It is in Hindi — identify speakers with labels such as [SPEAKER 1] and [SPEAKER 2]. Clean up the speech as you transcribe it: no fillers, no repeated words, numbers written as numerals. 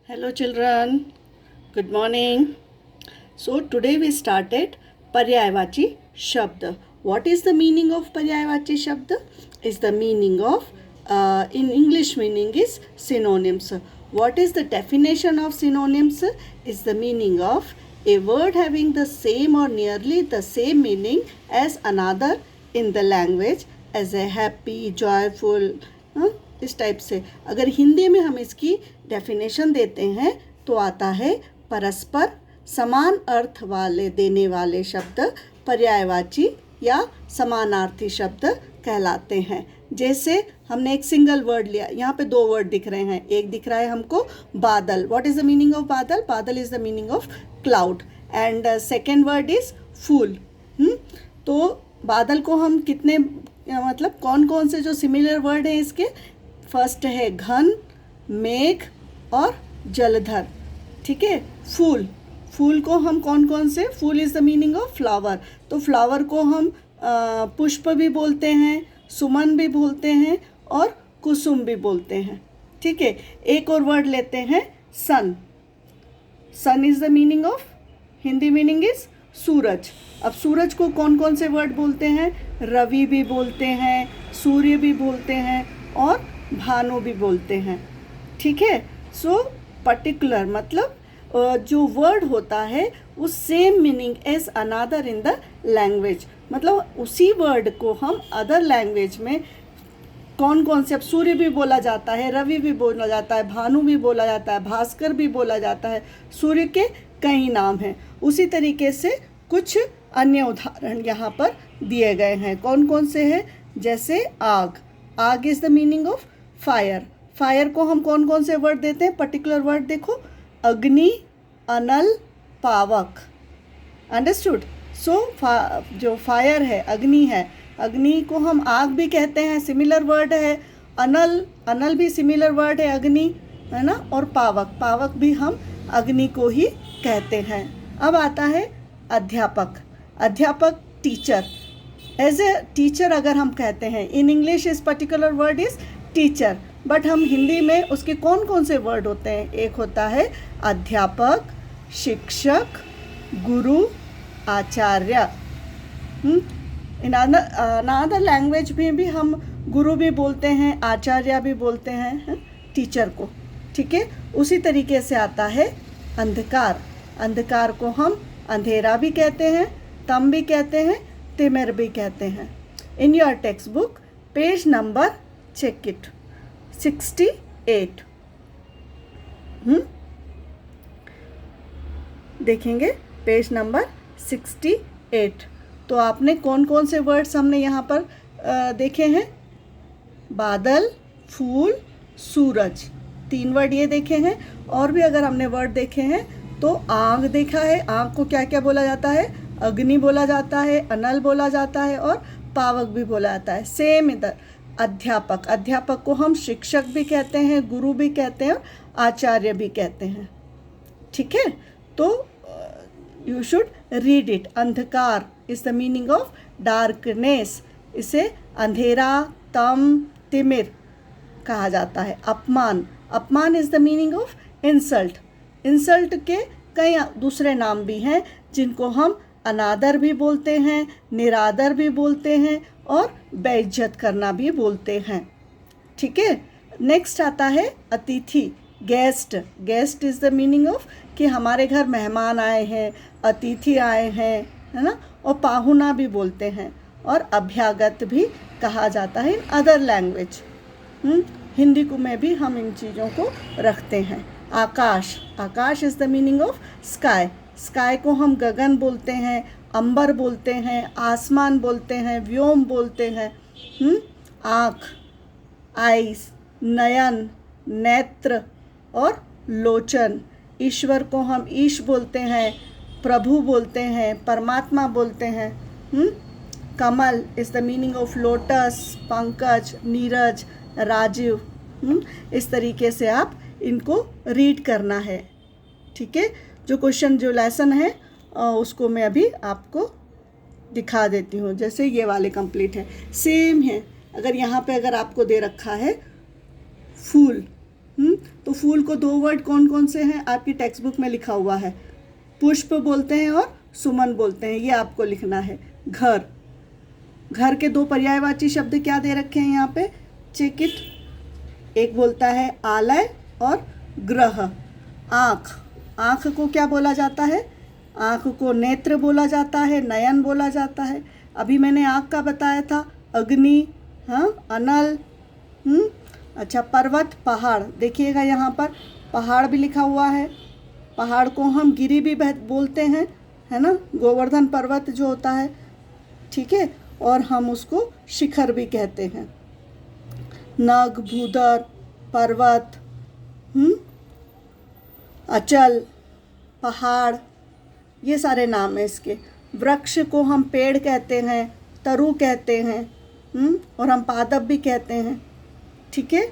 [SPEAKER 1] Hello children, good morning. So today we started Paryayavachi Shabd. What is the meaning of Paryayavachi Shabd? Is the meaning of in English meaning is synonyms. What is the definition of synonyms? Is the meaning of a word having the same or nearly the same meaning as another in the language as a happy, joyful, इस टाइप से. अगर हिंदी में हम इसकी डेफिनेशन देते हैं तो आता है परस्पर समान अर्थ वाले देने वाले शब्द पर्यायवाची या समानार्थी शब्द कहलाते हैं. जैसे हमने एक सिंगल वर्ड लिया, यहाँ पे दो वर्ड दिख रहे हैं. एक दिख रहा है हमको बादल. What is the meaning of badal? Badal is the meaning of cloud. And second word is phool. तो बादल को हम कितने मतलब कौन कौन से जो सिमिलर वर्ड है इसके, फर्स्ट है घन, मेघ और जलधर. ठीक है. फूल, फूल को हम कौन कौन से, phool is the meaning of flower. तो फ्लावर को हम पुष्प भी बोलते हैं, सुमन भी बोलते हैं और कुसुम भी बोलते हैं. ठीक है. एक और वर्ड लेते हैं sun. Sun is the meaning of, Hindi meaning is suraj. अब सूरज को कौन कौन से वर्ड बोलते हैं? रवि भी बोलते हैं, सूर्य भी बोलते हैं और भानु भी बोलते हैं. ठीक है. सो पर्टिकुलर मतलब जो वर्ड होता है वो same meaning as another in the language. मतलब उसी वर्ड को हम अदर लैंग्वेज में कौन कौन से, अब सूर्य भी बोला जाता है, रवि भी बोला जाता है, भानु भी बोला जाता है, भास्कर भी बोला जाता है. सूर्य के कई नाम हैं. उसी तरीके से कुछ अन्य उदाहरण यहाँ पर दिए गए हैं. कौन कौन से हैं? जैसे आग. आग is the meaning of fire. Fire को हम कौन कौन से वर्ड देते हैं? पर्टिकुलर वर्ड देखो, अग्नि, अनल, पावक. अंडरस्टूड. सो जो फायर है, अग्नि है, अग्नि को हम आग भी कहते हैं, सिमिलर वर्ड है. अनल, अनल भी सिमिलर वर्ड है अग्नि, है ना. और पावक, पावक भी हम अग्नि को ही कहते हैं. अब आता है अध्यापक. अध्यापक टीचर. एज ए टीचर अगर हम कहते हैं, इन इंग्लिश इस particular word is teacher, but हम हिंदी में उसके कौन कौन से वर्ड होते हैं? एक होता है अध्यापक, शिक्षक, गुरु, आचार्य. इन अनदर लैंग्वेज में भी हम गुरु भी बोलते हैं, आचार्य भी बोलते हैं टीचर को. ठीक है. उसी तरीके से आता है अंधकार. अंधकार को हम अंधेरा भी कहते हैं, तम भी कहते हैं, तिमिर भी कहते हैं. In your text book page number check it 68. देखेंगे पेज नंबर 68. तो आपने कौन कौन से वर्ड्स हमने यहाँ पर देखे हैं? बादल, फूल, सूरज. 3 वर्ड ये देखे हैं. और भी अगर हमने वर्ड देखे हैं तो आग देखा है. आग को क्या क्या बोला जाता है? अग्नि बोला जाता है, अनल बोला जाता है और पावक भी बोला जाता है. सेम इधर अध्यापक. अध्यापक को हम शिक्षक भी कहते हैं, गुरु भी कहते हैं और आचार्य भी कहते हैं. ठीक है. तो यू शुड रीड इट. अंधकार is the meaning of darkness. इसे अंधेरा, तम, तिमिर कहा जाता है. अपमान. अपमान is the meaning of insult. Insult के कई दूसरे नाम भी हैं जिनको हम अनादर भी बोलते हैं, निरादर भी बोलते हैं और बेइज्जत करना भी बोलते हैं. ठीक है. नेक्स्ट आता है अतिथि, guest. Guest is the meaning of कि हमारे घर मेहमान आए हैं, अतिथि आए हैं, है ना. और पाहुना भी बोलते हैं और अभ्यागत भी कहा जाता है इन अदर लैंग्वेज. हिंदी को में भी हम इन चीज़ों को रखते हैं. आकाश. Akash is the meaning of sky. Sky को हम गगन बोलते हैं, अंबर बोलते हैं, आसमान बोलते हैं, व्योम बोलते हैं. आँख, आइस, नयन, नेत्र और लोचन. ईश्वर को हम ईश बोलते हैं, प्रभु बोलते हैं, परमात्मा बोलते हैं. Kamal is the meaning of lotus, pankaj, neeraj, rajiv. इस तरीके से आप इनको रीड करना है. ठीक है. जो क्वेश्चन, जो लेसन है उसको मैं अभी आपको दिखा देती हूँ. जैसे ये वाले कंप्लीट है, सेम है. अगर यहाँ पे अगर आपको दे रखा है फूल, तो फूल को 2 वर्ड कौन कौन से हैं आपकी टेक्स्ट बुक में लिखा हुआ है। पुष्प बोलते हैं और सुमन बोलते हैं, ये आपको लिखना है। घर, घर के 2 पर्यायवाची शब्द क्या दे रखे हैं यहाँ पे, चेक इट। एक बोलता है आलय और ग्रह। आँख, आँख को क्या बोला जाता है, आँख को नेत्र बोला जाता है, नयन बोला जाता है। अभी मैंने आँख का बताया था, अग्नि, हाँ, अनल। अच्छा, पर्वत, पहाड़, देखिएगा यहाँ पर पहाड़ भी लिखा हुआ है। पहाड़ को हम गिरी भी बोलते हैं, है ना, गोवर्धन पर्वत जो होता है, ठीक है, और हम उसको शिखर भी कहते हैं। नग, भूधर, पर्वत, अचल, पहाड़, ये सारे नाम हैं इसके। वृक्ष को हम पेड़ कहते हैं, तरु कहते हैं, और हम पादप भी कहते हैं, ठीक है।